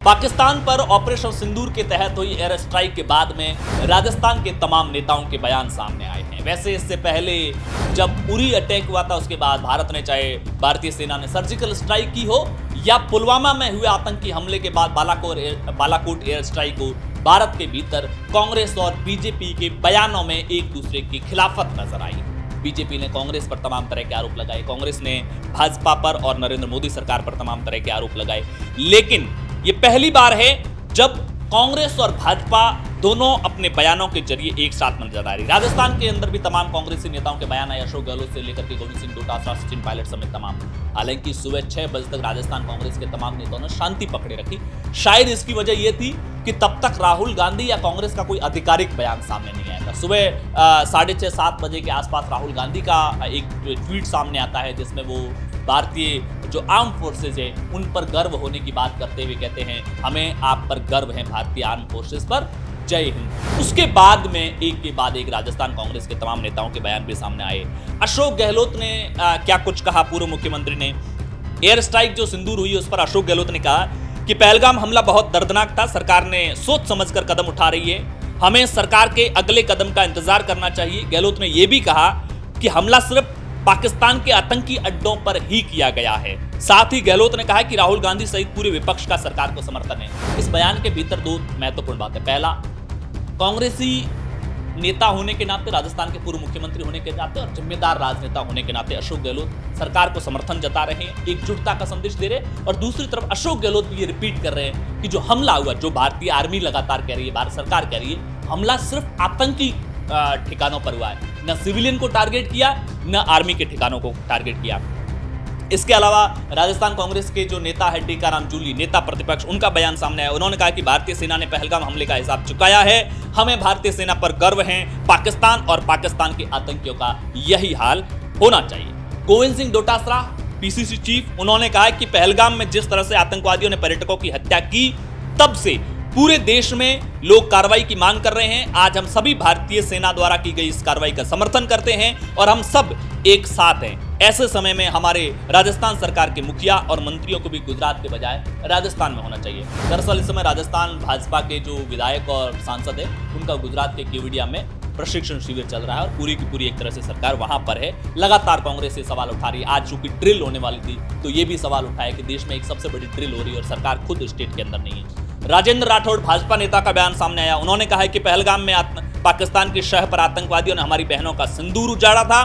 पाकिस्तान पर ऑपरेशन सिंदूर के तहत हुई एयर स्ट्राइक के बाद में राजस्थान के तमाम नेताओं के बयान सामने आए हैं। वैसे इससे पहले जब उरी अटैक हुआ था उसके बाद भारत ने, चाहे भारतीय सेना ने सर्जिकल स्ट्राइक की हो या पुलवामा में हुए आतंकी हमले के बाद बालाकोट एयर स्ट्राइक हो, भारत के भीतर कांग्रेस और बीजेपी के बयानों में एक दूसरे की खिलाफत नजर आई। बीजेपी ने कांग्रेस पर तमाम तरह के आरोप लगाए, कांग्रेस ने भाजपा पर और नरेंद्र मोदी सरकार पर तमाम तरह के आरोप लगाए। लेकिन ये पहली बार है जब कांग्रेस और भाजपा दोनों अपने बयानों के जरिए एक साथ नजर आ रही। राजस्थान के अंदर भी तमाम कांग्रेसी नेताओं के बयान आए, अशोक गहलोत से लेकर के गोविंद सिंह डोटासरा, सचिन पायलट समेत तमाम। हालांकि सुबह 6 बजे तक राजस्थान कांग्रेस के तमाम नेताओं ने शांति पकड़े रखी। शायद इसकी वजह यह थी कि तब तक राहुल गांधी या कांग्रेस का कोई आधिकारिक बयान सामने नहीं आया था। सुबह 6:30-7 बजे के आसपास राहुल गांधी का एक ट्वीट सामने आता है जिसमें वो भारतीय जो आर्म फोर्सेज है उन पर गर्व होने की बात करते हुए कहते हैं, हमें आप पर गर्व है भारतीय आर्म फोर्सेज पर, जय हिंद। उसके बाद में एक के बाद एक राजस्थान कांग्रेस के तमाम नेताओं के बयान भी सामने आए। अशोक गहलोत ने क्या कुछ कहा, पूर्व मुख्यमंत्री ने एयर स्ट्राइक जो सिंदूर हुई उस पर अशोक गहलोत ने कहा कि पहलगाम हमला बहुत दर्दनाक था, सरकार ने सोच समझकर कदम उठा रही है, हमें सरकार के अगले कदम का इंतजार करना चाहिए। गहलोत ने यह भी कहा कि हमला सिर्फ पाकिस्तान के आतंकी अड्डों पर ही किया गया है। साथ ही गहलोत ने कहा कि राहुल गांधी सहित पूरे विपक्ष का सरकार को समर्थन है। इस बयान के भीतर दो महत्वपूर्ण बातें। पहला, कांग्रेसी नेता होने के नाते, राजस्थान के पूर्व मुख्यमंत्री होने के नाते और जिम्मेदार राजनेता होने के नाते अशोक गहलोत सरकार को समर्थन जता रहे हैं, एकजुटता का संदेश दे रहे हैं। और दूसरी तरफ अशोक गहलोत भी ये रिपीट कर रहे हैं कि जो हमला हुआ, जो भारतीय आर्मी लगातार कह रही है, भारत सरकार कह रही है, हमला सिर्फ आतंकी ठिकानों पर हुआ है, न सिविलियन को टारगेट किया न आर्मी के ठिकानों को टारगेट किया। इसके अलावा राजस्थान कांग्रेस के जो नेता है टीकाराम जूली, नेता प्रतिपक्ष, उनका बयान सामने आया। उन्होंने कहा कि भारतीय सेना ने पहलगाम हमले का हिसाब चुकाया है, हमें भारतीय सेना पर गर्व है, पाकिस्तान और पाकिस्तान के आतंकियों का यही हाल होना चाहिए। गोविंद सिंह डोटासरा, पीसीसी चीफ, उन्होंने कहा कि पहलगाम में जिस तरह से आतंकवादियों ने पर्यटकों की हत्या की, तब से पूरे देश में लोग कार्रवाई की मांग कर रहे हैं। आज हम सभी भारतीय सेना द्वारा की गई इस कार्रवाई का समर्थन करते हैं और हम सब एक साथ हैं। ऐसे समय में हमारे राजस्थान सरकार के मुखिया और मंत्रियों को भी गुजरात के बजाय राजस्थान में होना चाहिए। दरअसल इस समय राजस्थान भाजपा के जो विधायक और सांसद है उनका गुजरात के केवड़िया में प्रशिक्षण शिविर चल रहा है और पूरी की पूरी एक तरह से सरकार वहां पर है। लगातार कांग्रेस ये सवाल उठा रही है। आज चूंकि ड्रिल होने वाली थी तो ये भी सवाल उठाया कि देश में एक सबसे बड़ी ड्रिल हो रही है और सरकार खुद स्टेट के अंदर नहीं है। राजेंद्र राठौड़, भाजपा नेता का बयान सामने आया। उन्होंने कहा है कि पहलगाम में पाकिस्तान के शहर पर आतंकवादियों ने हमारी बहनों का सिंदूर उजाड़ा था।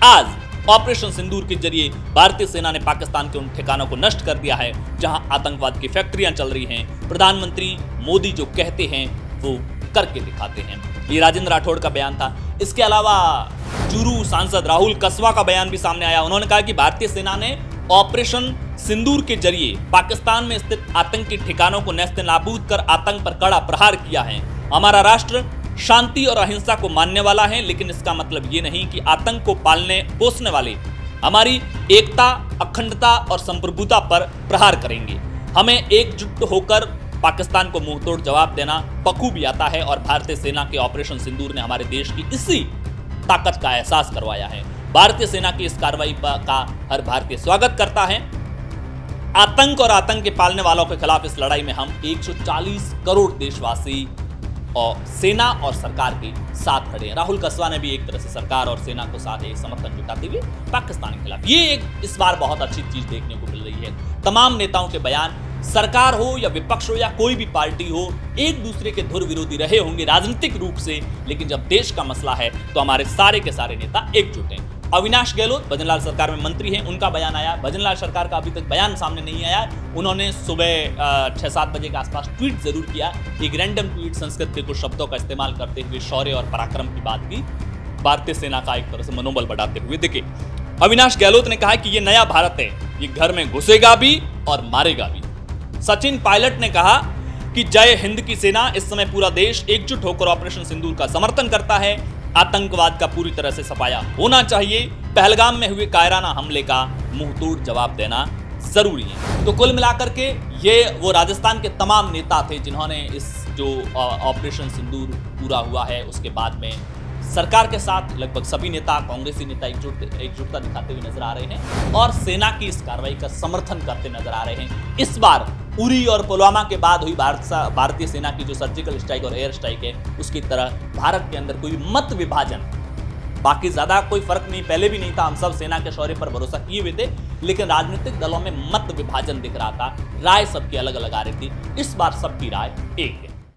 आज ऑपरेशन सिंदूर के जरिए भारतीय सेना ने पाकिस्तान के उन ठिकानों को नष्ट कर दिया है जहां आतंकवाद की फैक्ट्रियां चल रही हैं। प्रधानमंत्री मोदी जो कहते हैं वो करके दिखाते हैं। ये राजेंद्र राठौड़ का बयान था। इसके अलावा चूरू सांसद राहुल कसवा का बयान भी सामने आया। उन्होंने कहा कि भारतीय सेना ने ऑपरेशन सिंदूर के जरिए पाकिस्तान में स्थित आतंकी ठिकानों को नेस्त नाबूद कर आतंक पर कड़ा प्रहार किया है। हमारा राष्ट्र शांति और अहिंसा को मानने वाला है, लेकिन इसका मतलब ये नहीं कि आतंक को पालने पोसने वाले हमारी एकता, अखंडता और संप्रभुता पर प्रहार करेंगे। हमें एकजुट होकर पाकिस्तान को मुंहतोड़ जवाब देना बखूबी आता है और भारतीय सेना के ऑपरेशन सिंदूर ने हमारे देश की इसी ताकत का एहसास करवाया है। भारतीय सेना की इस कार्रवाई का हर भारतीय स्वागत करता है। आतंक और आतंक के पालने वालों के खिलाफ इस लड़ाई में हम 140 करोड़ देशवासी और सेना और सरकार के साथ खड़े हैं। राहुल कसवा ने भी एक तरह से सरकार और सेना को साथ एक समर्थन जुटाते हुए पाकिस्तान के खिलाफ, ये एक इस बार बहुत अच्छी चीज देखने को मिल रही है। तमाम नेताओं के बयान, सरकार हो या विपक्ष हो या कोई भी पार्टी हो, एक दूसरे के धुर विरोधी रहे होंगे राजनीतिक रूप से, लेकिन जब देश का मसला है तो हमारे सारे के सारे नेता एकजुट हैं। अविनाश गहलोत भजनलाल सरकार में मंत्री हैं, उनका बयान आया। भजनलाल सरकार का अभी तक बयान सामने नहीं आया। उन्होंने सुबह 6-7 बजे के आसपास ट्वीट जरूर किया, एक रैंडम ट्वीट संस्कृत के कुछ शब्दों का इस्तेमाल करते हुए शौर्य और पराक्रम की बात की, भारतीय सेना का एक तरह से मनोबल बढ़ाते हुए दिखे। अविनाश गहलोत ने कहा कि ये नया भारत है, ये घर में घुसेगा भी और मारेगा भी। सचिन पायलट ने कहा कि जय हिंद की सेना, इस समय पूरा देश एकजुट होकर ऑपरेशन सिंदूर का समर्थन करता है। आतंकवाद का पूरी तरह से सफाया होना चाहिए। पहलगाम में हुए कायराना हमले का मुंहतोड़ जवाब देना जरूरी है। तो कुल मिलाकर के ये वो राजस्थान के तमाम नेता थे जिन्होंने इस जो ऑपरेशन सिंदूर पूरा हुआ है उसके बाद में सरकार के साथ लगभग सभी नेता, कांग्रेसी नेता एकजुटता दिखाते हुए नजर आ रहे हैं और सेना की इस कार्रवाई का समर्थन करते नजर आ रहे हैं। इस बार उरी और पुलवामा के बाद हुई भारतीय सेना की जो सर्जिकल स्ट्राइक और एयर स्ट्राइक है, उसकी तरह भारत के अंदर कोई मत विभाजन, बाकी ज्यादा कोई फर्क नहीं, पहले भी नहीं था, हम सब सेना के शौर्य पर भरोसा किए हुए थे, लेकिन राजनीतिक दलों में मत विभाजन दिख रहा था, राय सबकी अलग अलग आ रही थी। इस बार सबकी राय एक है।